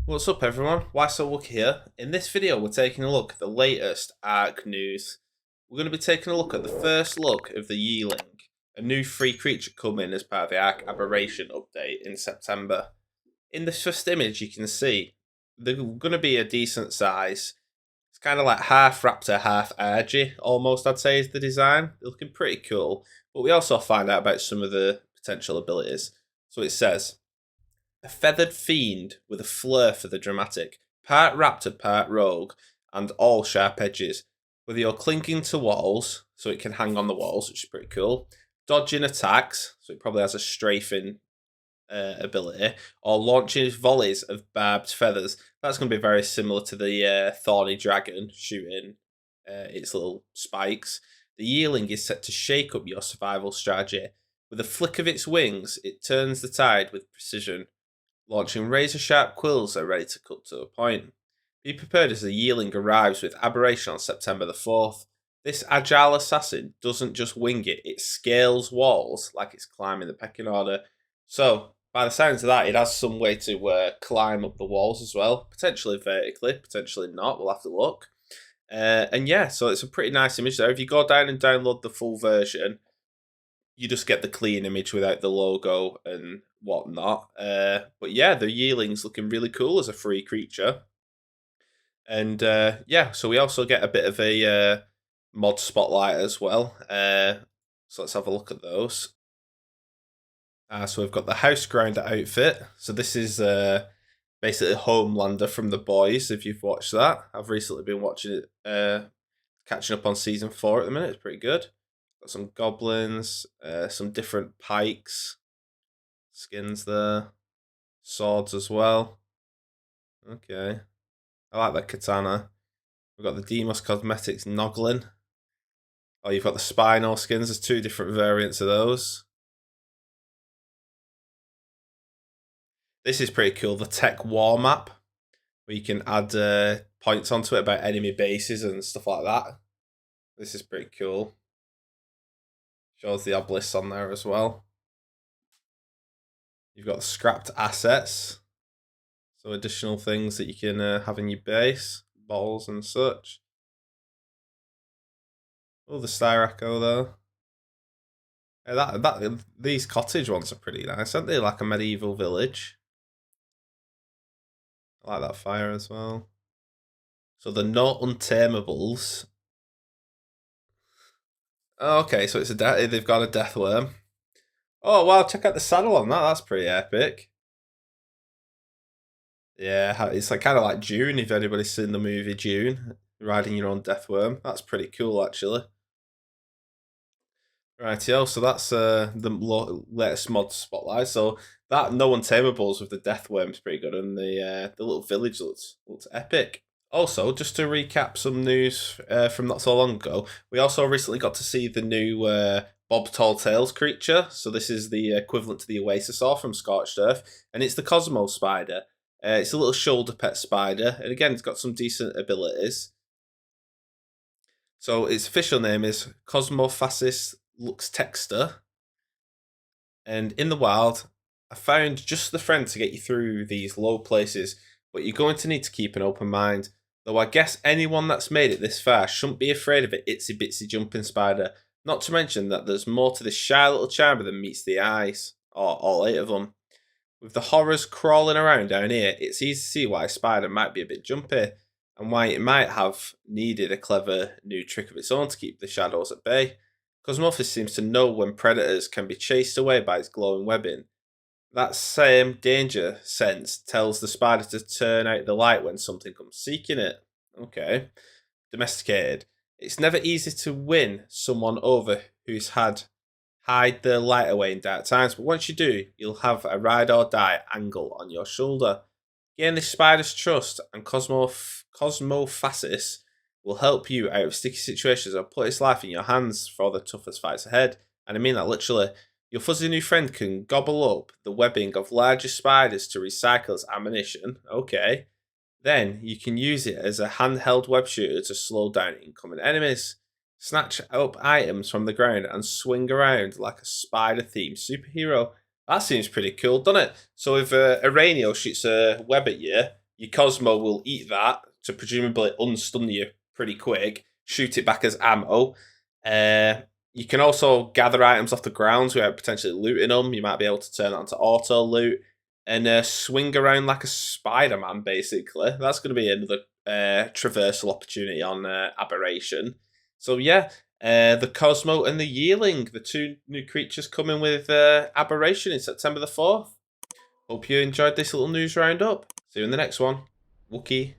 What's up everyone, Why So Lucky here. In this video we're taking a look at the latest ARC news. We're going to be taking a look at the first look of the Yi Ling, a new free creature coming as part of the ARC Aberration update in September. In this first image you can see they're going to be a decent size. It's kind of like half raptor, half argy, almost I'd say is the design. They're looking pretty cool, but we also find out about some of the potential abilities. So it says, a feathered fiend with a flair for the dramatic, part raptor, part rogue, and all sharp edges. Whether you're clinging to walls, so it can hang on the walls, which is pretty cool, dodging attacks, so it probably has a strafing ability, or launching volleys of barbed feathers. That's going to be very similar to the thorny dragon shooting its little spikes. The Yi Ling is set to shake up your survival strategy. With a flick of its wings, it turns the tide with precision, launching razor-sharp quills that are ready to cut to a point. Be prepared as the Yi Ling arrives with Aberration on September the 4th. This agile assassin doesn't just wing it scales walls like it's climbing the pecking order. So, by the sounds of that, it has some way to climb up the walls as well. Potentially vertically, potentially not, we'll have to look. And yeah, so it's a pretty nice image there. If you go down and download the full version, you just get the clean image without the logo and whatnot. But yeah, the Yi Ling's looking really cool as a free creature. And yeah, so we also get a bit of a mod spotlight as well. So let's have a look at those. So we've got the House Grinder outfit. So this is basically Homelander from The Boys, if you've watched that. I've recently been watching it, catching up on season 4 at the minute. It's pretty good. Got some goblins, some different pikes, skins there, swords as well. Okay, I like that katana. We've got the Demos Cosmetics Noglin. Oh, you've got the Spino skins. There's 2 different variants of those. This is pretty cool. The Tech War Map, where you can add points onto it about enemy bases and stuff like that. This is pretty cool. Shows the obelisks on there as well. You've got scrapped assets, so additional things that you can have in your base, balls and such. Oh, the Styraco though. Yeah, these cottage ones are pretty nice, aren't they? Like a medieval village. I like that fire as well. So the No Untamables. Okay, so it's they've got a death worm. Oh wow, check out the saddle on that. That's pretty epic. Yeah, it's like kind of like June. If anybody's seen the movie June, riding your own death worm, that's pretty cool actually. Rightio, so that's the latest mod spotlight. So that No Untamables with the death worm's pretty good, and the little village looks epic. Also, just to recap some news from not so long ago, we also recently got to see the new Bob Tall Tales creature. So this is the equivalent to the Oasisaur from Scorched Earth, and it's the Cosmo spider. It's a little shoulder pet spider, and again, it's got some decent abilities. So its official name is Cosmophasis Lux Texter. And in the wild, I found just the friend to get you through these low places, but you're going to need to keep an open mind. Though I guess anyone that's made it this far shouldn't be afraid of an itsy bitsy jumping spider. Not to mention that there's more to this shy little chamber than meets the eyes, or all 8 of them. With the horrors crawling around down here, it's easy to see why a spider might be a bit jumpy, and why it might have needed a clever new trick of its own to keep the shadows at bay. Cosmophis seems to know when predators can be chased away by its glowing webbing. That same danger sense tells the spider to turn out the light when something comes seeking it. Okay. Domesticated. It's never easy to win someone over who's had hide their light away in dark times, but once you do, you'll have a ride or die angle on your shoulder. Gain this spider's trust, and Cosmophasis will help you out of sticky situations and put its life in your hands for the toughest fights ahead. And I mean that literally. Your fuzzy new friend can gobble up the webbing of larger spiders to recycle as ammunition. Okay. Then you can use it as a handheld web shooter to slow down incoming enemies. Snatch up items from the ground and swing around like a spider-themed superhero. That seems pretty cool, doesn't it? So if Aranio shoots a web at you, your Cosmo will eat that to presumably unstun you pretty quick, shoot it back as ammo. You can also gather items off the grounds without potentially looting them. You might be able to turn that into auto loot and swing around like a Spider-Man, basically. That's going to be another traversal opportunity on Aberration. So yeah, the Cosmo and the Yi Ling, the two new creatures coming with Aberration in September the 4th. Hope you enjoyed this little news roundup. See you in the next one. Wookie.